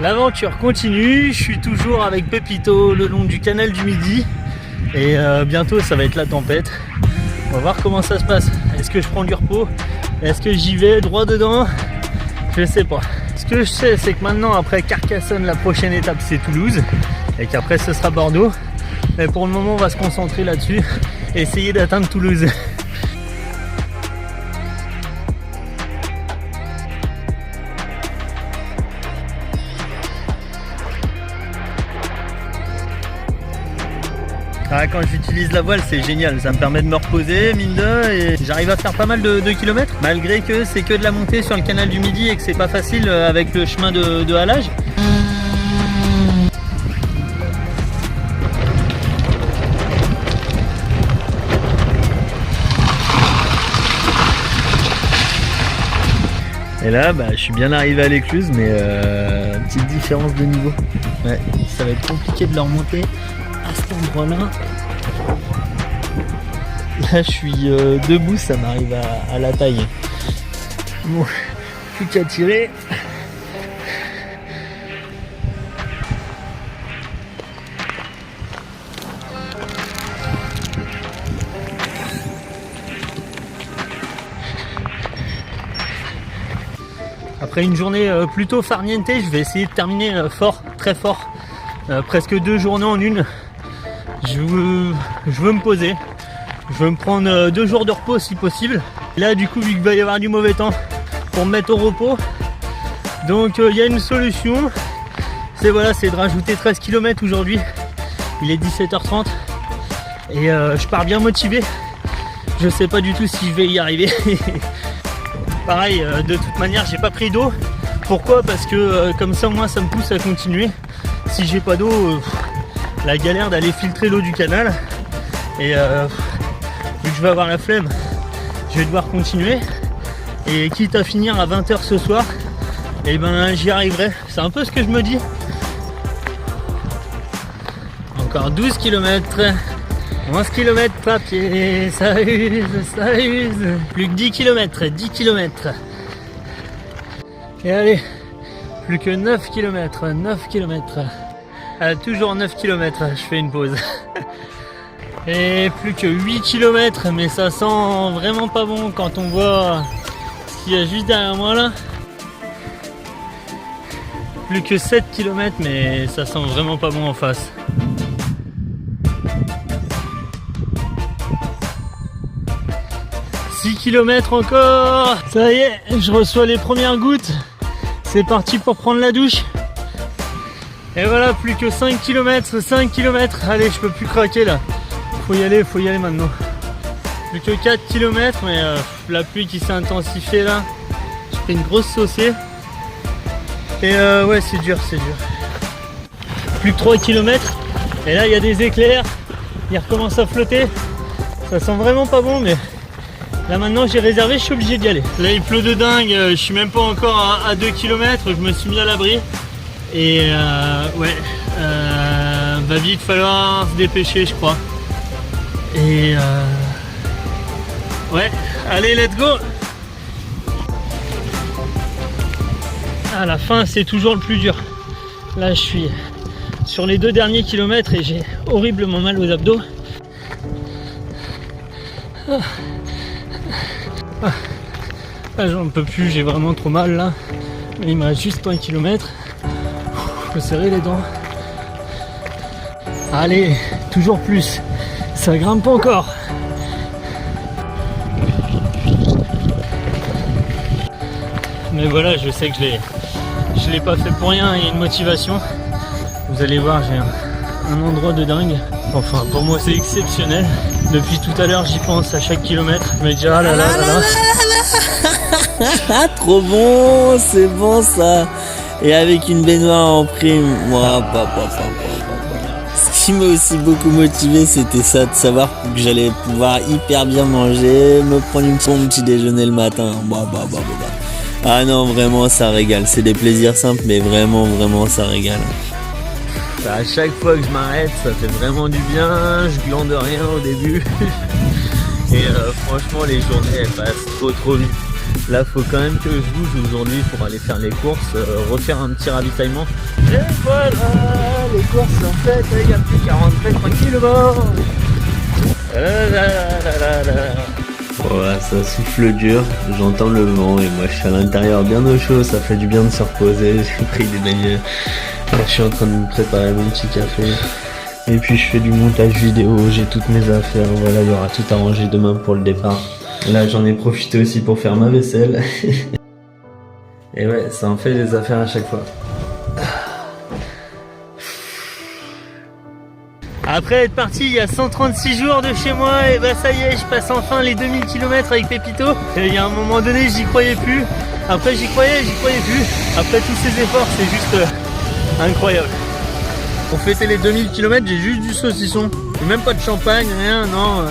L'aventure continue, je suis toujours avec Pépito le long du canal du Midi et bientôt ça va être la tempête. On va voir comment ça se passe. Est-ce que je prends du repos? Est-ce que j'y vais droit dedans? Je sais pas. Ce que je sais, c'est que maintenant après Carcassonne, la prochaine étape c'est Toulouse et qu'après ce sera Bordeaux. Mais pour le moment on va se concentrer là-dessus et essayer d'atteindre Toulouse. Ah, quand j'utilise la voile c'est génial, ça me permet de me reposer mine de et j'arrive à faire pas mal de kilomètres malgré que c'est que de la montée sur le canal du Midi et que c'est pas facile avec le chemin de halage. Et là je suis bien arrivé à l'écluse mais petite différence de niveau. Ouais, ça va être compliqué de le remonter à cet endroit-là. Là je suis debout, ça m'arrive à la taille. Bon, plus qu'à tirer. Après une journée plutôt farniente, je vais essayer de terminer fort, très fort. Presque 2 journées en une. Je veux me poser. Je veux me prendre 2 jours de repos si possible. Là du coup vu qu'il va y avoir du mauvais temps pour me mettre au repos. Donc il y a une solution. C'est de rajouter 13 km aujourd'hui. Il est 17h30. Et je pars bien motivé. Je sais pas du tout si je vais y arriver. Pareil, de toute manière j'ai pas pris d'eau. Pourquoi? Parce que comme ça moi ça me pousse à continuer. Si j'ai pas d'eau, la galère d'aller filtrer l'eau du canal. Et vu que je vais avoir la flemme, je vais devoir continuer. Et quitte à finir à 20h ce soir, et j'y arriverai. C'est un peu ce que je me dis. Encore 12 km. 11 km à pied, ça use, ça use. Plus que 10 km, 10 km. Et allez, plus que 9 km, 9 km. Toujours 9 km, je fais une pause. Et plus que 8 km, mais ça sent vraiment pas bon quand on voit ce qu'il y a juste derrière moi là. Plus que 7 km, mais ça sent vraiment pas bon en face. « 6 km encore. Ça y est, je reçois les premières gouttes. C'est parti pour prendre la douche. Et voilà, plus que 5 km, 5 km. Allez, je peux plus craquer là. Faut y aller maintenant. Plus que 4 km, mais la pluie qui s'est intensifiée là. J'ai pris une grosse saucée. Et ouais, c'est dur, c'est dur. Plus que 3 km. Et là, il y a des éclairs. Il recommence à flotter. Ça sent vraiment pas bon, mais... Là maintenant j'ai réservé, je suis obligé d'y aller. Là il pleut de dingue, je suis même pas encore à 2 km, je me suis mis à l'abri. Et ouais, va vite falloir se dépêcher je crois. Et ouais, allez let's go. À la fin c'est toujours le plus dur. Là je suis sur les 2 derniers kilomètres et j'ai horriblement mal aux abdos. Ah, j'en peux plus, j'ai vraiment trop mal là. Il me reste juste 1 km. Je peux serrer les dents. Allez, toujours plus. Ça grimpe pas encore. Mais voilà, je sais que je l'ai pas fait pour rien, il y a une motivation. Vous allez voir, j'ai un endroit de dingue. Enfin, pour moi c'est exceptionnel. Depuis tout à l'heure, j'y pense à chaque kilomètre. Mais déjà, ah là là là là. Trop bon, c'est bon ça. Et avec une baignoire en prime. Moi, Ce qui m'a aussi beaucoup motivé, c'était ça, de savoir que j'allais pouvoir hyper bien manger, me prendre une bon petit déjeuner le matin. Ah non, vraiment, ça régale. C'est des plaisirs simples, mais vraiment, ça régale. À chaque fois que je m'arrête, ça fait vraiment du bien, je glande rien au début. Et franchement, les journées, elles passent trop vite. Là faut quand même que je bouge aujourd'hui pour aller faire les courses, refaire un petit ravitaillement. Et voilà, les courses sont faites, il n'y a plus qu'à rentrer tranquillement. Voilà, ça souffle dur, j'entends le vent et moi je suis à l'intérieur bien au chaud, ça fait du bien de se reposer, j'ai pris des beignets. Là, je suis en train de me préparer mon petit café. Et puis je fais du montage vidéo, j'ai toutes mes affaires, voilà, il y aura tout à ranger demain pour le départ. Là j'en ai profité aussi pour faire ma vaisselle. Et ouais, ça en fait des affaires à chaque fois. Après être parti il y a 136 jours de chez moi, et bah ça y est, je passe enfin les 2000 km avec Pépito. Et il y a un moment donné, j'y croyais plus. Après j'y croyais plus. Après tous ces efforts, c'est juste incroyable. Pour fêter les 2000 km, j'ai juste du saucisson. Même pas de champagne, rien, non.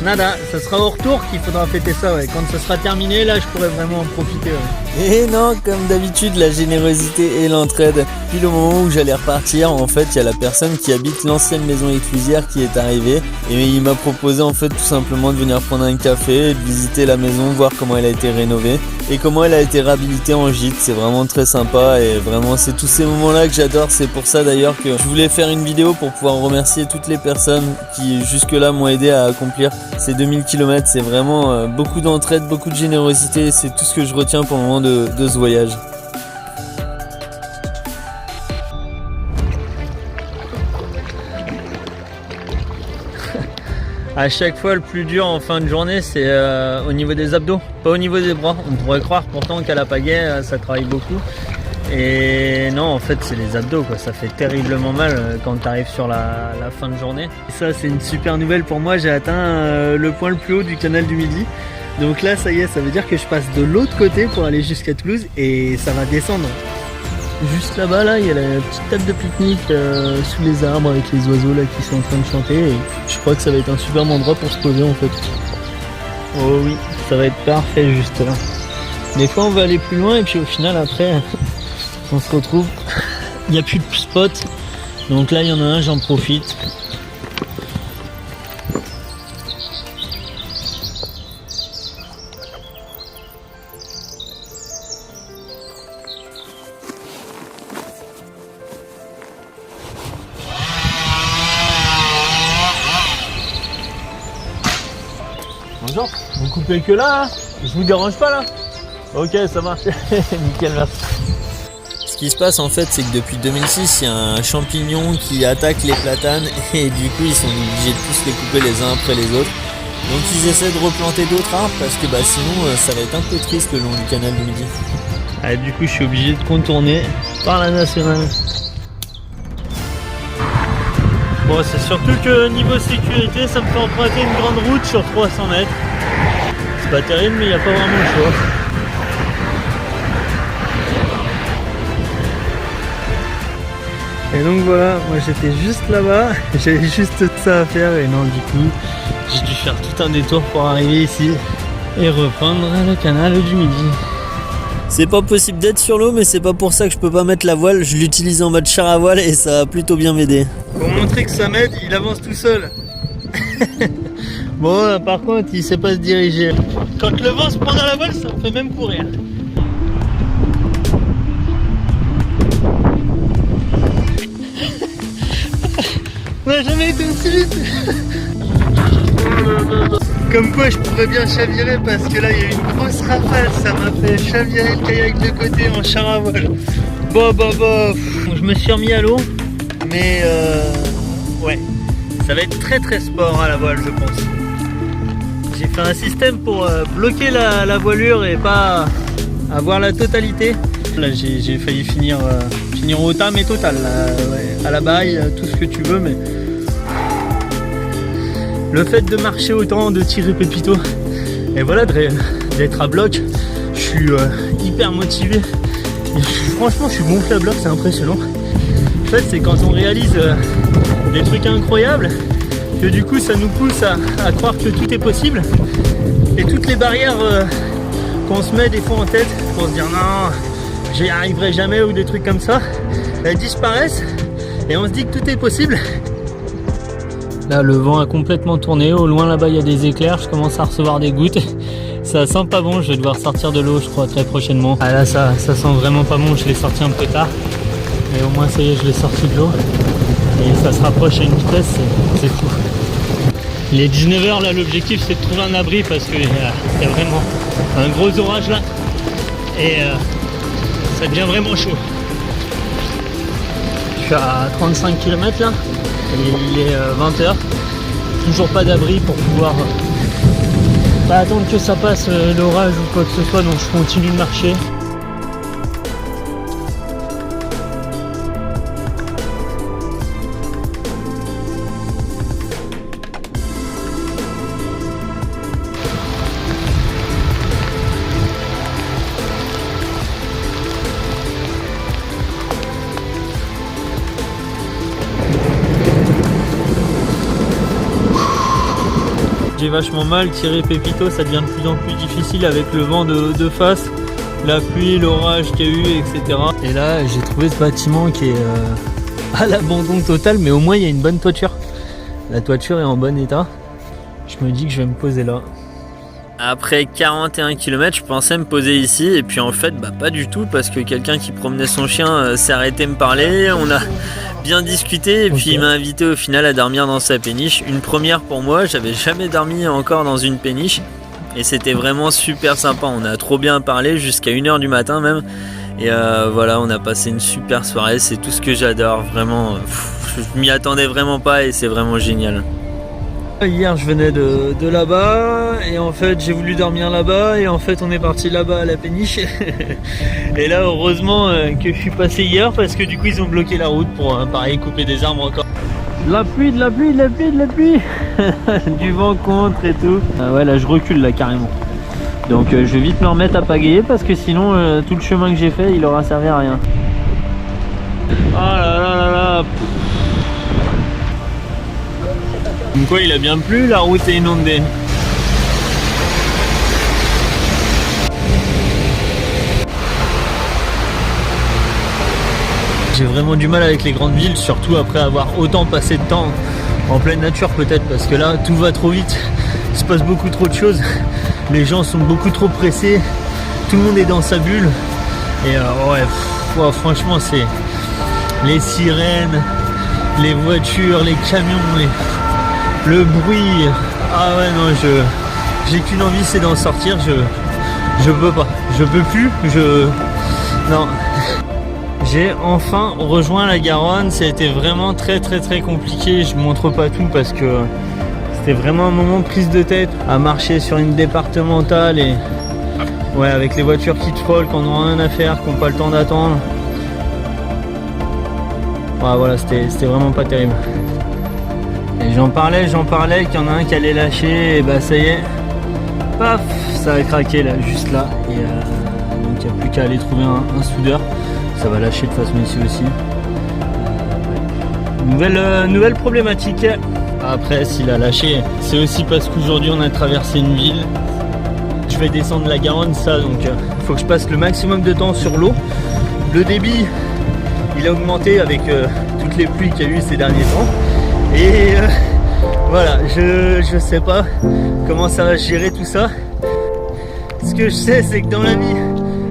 Nada, ça sera au retour qu'il faudra fêter ça, ouais. Quand ça sera terminé, là je pourrais vraiment en profiter, ouais. Et non, comme d'habitude, la générosité et l'entraide. Puis le moment où j'allais repartir, en fait, il y a la personne qui habite l'ancienne maison éclusière qui est arrivée. Et il m'a proposé en fait tout simplement de venir prendre un café et de visiter la maison, voir comment elle a été rénovée et comment elle a été réhabilitée en gîte. C'est vraiment très sympa et vraiment c'est tous ces moments-là que j'adore. C'est pour ça d'ailleurs que je voulais faire une vidéo pour pouvoir remercier toutes les personnes qui jusque-là m'ont aidé à accomplir ces 2000 km. C'est vraiment beaucoup d'entraide, beaucoup de générosité. C'est tout ce que je retiens pour le moment de ce voyage. À chaque fois, le plus dur en fin de journée, c'est au niveau des abdos, pas au niveau des bras. On pourrait croire pourtant qu'à la pagaie, ça travaille beaucoup. Et non, en fait, c'est les abdos, quoi. Ça fait terriblement mal quand tu arrives sur la fin de journée. Et ça, c'est une super nouvelle pour moi. J'ai atteint le point le plus haut du canal du Midi. Donc là, ça y est, ça veut dire que je passe de l'autre côté pour aller jusqu'à Toulouse et ça va descendre. Juste là-bas, là, il y a la petite table de pique-nique sous les arbres avec les oiseaux là qui sont en train de chanter. Et je crois que ça va être un superbe endroit pour se poser en fait. Oh oui, ça va être parfait juste là. Des fois, on va aller plus loin et puis au final, après, on se retrouve. Il n'y a plus de spot. Donc là, il y en a un, j'en profite. Bonjour, vous coupez que là, je vous dérange pas là? Ok, ça marche, nickel, merci. Ce qui se passe en fait, c'est que depuis 2006, il y a un champignon qui attaque les platanes et du coup ils sont obligés de tous les couper les uns après les autres. Donc ils essaient de replanter d'autres arbres parce que sinon ça va être un peu triste le long du canal du Midi. Ah, du coup je suis obligé de contourner par la nationale. Bon, c'est surtout que niveau sécurité, ça me fait emprunter une grande route sur 300 mètres. C'est pas terrible, mais il n'y a pas vraiment le choix. Et donc voilà, moi j'étais juste là-bas, j'avais juste ça à faire et non, du coup, j'ai dû faire tout un détour pour arriver ici et reprendre le canal du Midi. C'est pas possible d'être sur l'eau, mais c'est pas pour ça que je peux pas mettre la voile. Je l'utilise en mode char à voile et ça a plutôt bien m'aider. Pour montrer que ça m'aide, il avance tout seul. Bon, par contre, il sait pas se diriger. Quand le vent se prend dans la voile, ça me fait même courir. On n'a jamais été aussi vite. Comme quoi je pourrais bien chavirer parce que là il y a eu une grosse rafale, ça m'a fait chavirer le kayak de côté en char à voile. Bon, je me suis remis à l'eau, mais ouais, ça va être très sport à la voile je pense. J'ai fait un système pour bloquer la voilure et pas avoir la totalité. Là j'ai failli finir au tam et total, ouais, à la baille, tout ce que tu veux, mais le fait de marcher autant, de tirer Pépito, et voilà, d'être à bloc, je suis hyper motivé. Et franchement, je suis gonflé à bloc, c'est impressionnant. En fait, c'est quand on réalise des trucs incroyables que du coup, ça nous pousse à croire que tout est possible. Et toutes les barrières qu'on se met des fois en tête pour se dire non, j'y arriverai jamais ou des trucs comme ça, elles disparaissent et on se dit que tout est possible. Là, le vent a complètement tourné. Au loin, là-bas, il y a des éclairs. Je commence à recevoir des gouttes. Ça sent pas bon, je vais devoir sortir de l'eau je crois très prochainement. Ah là ça sent vraiment pas bon, je l'ai sorti un peu tard. Mais au moins ça y est, je l'ai sorti de l'eau. Et ça se rapproche à une vitesse, c'est fou. Les 19h là, l'objectif c'est de trouver un abri parce qu'il y a vraiment un gros orage là. Et ça devient vraiment chaud. Je suis à 35 km là. Et il est 20h. Toujours pas d'abri pour pouvoir pas attendre que ça passe l'orage ou quoi que ce soit, donc je continue de marcher. J'ai vachement mal tiré Pépito, ça devient de plus en plus difficile avec le vent de face, la pluie, l'orage qu'il y a eu, etc. Et là j'ai trouvé ce bâtiment qui est à l'abandon total, mais au moins il y a une bonne toiture. La toiture est en bon état. Je me dis que je vais me poser là. Après 41 km, je pensais me poser ici et puis en fait pas du tout parce que quelqu'un qui promenait son chien s'est arrêté me parler, on a bien discuté et puis il m'a invité au final à dormir dans sa péniche. Une première pour moi, j'avais jamais dormi encore dans une péniche et c'était vraiment super sympa, on a trop bien parlé jusqu'à 1h du matin même et voilà, on a passé une super soirée, c'est tout ce que j'adore, vraiment, je m'y attendais vraiment pas et c'est vraiment génial. Hier je venais de là-bas et en fait j'ai voulu dormir là-bas et en fait on est parti là-bas à la péniche et là heureusement que je suis passé hier parce que du coup ils ont bloqué la route pour pareil couper des arbres encore. De la pluie, de la pluie, de la pluie, de la pluie du vent contre et tout. Ouais là je recule là carrément. Donc je vais vite me remettre à pagayer parce que sinon tout le chemin que j'ai fait il aura servi à rien. Oh là là là là. Comme quoi il a bien plu, la route est inondée. J'ai vraiment du mal avec les grandes villes, surtout après avoir autant passé de temps en pleine nature peut-être, parce que là tout va trop vite, il se passe beaucoup trop de choses, les gens sont beaucoup trop pressés, tout le monde est dans sa bulle, et ouais, franchement c'est les sirènes, les voitures, les camions, le bruit, ah ouais non, j'ai qu'une envie, c'est d'en sortir, je peux pas, je peux plus, non. J'ai enfin rejoint la Garonne, ça a été vraiment très compliqué, je montre pas tout parce que c'était vraiment un moment de prise de tête à marcher sur une départementale et ouais, avec les voitures qui te frôlent, qui n'ont rien à faire, qui n'ont pas le temps d'attendre. Ouais, voilà, c'était vraiment pas terrible. Et j'en parlais qu'il y en a un qui allait lâcher, et bah ça y est, paf, ça a craqué là, juste là. Et donc il n'y a plus qu'à aller trouver un soudeur, ça va lâcher de façon ici aussi. Nouvelle problématique. Après s'il a lâché, c'est aussi parce qu'aujourd'hui on a traversé une ville. Je vais descendre la Garonne, ça, donc il faut que je passe le maximum de temps sur l'eau. Le débit, il a augmenté avec toutes les pluies qu'il y a eu ces derniers temps. Et voilà, je sais pas comment ça va se gérer tout ça. Ce que je sais, c'est que dans la vie,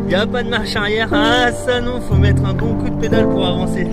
il n'y a pas de marche arrière. Ah ça non, faut mettre un bon coup de pédale pour avancer.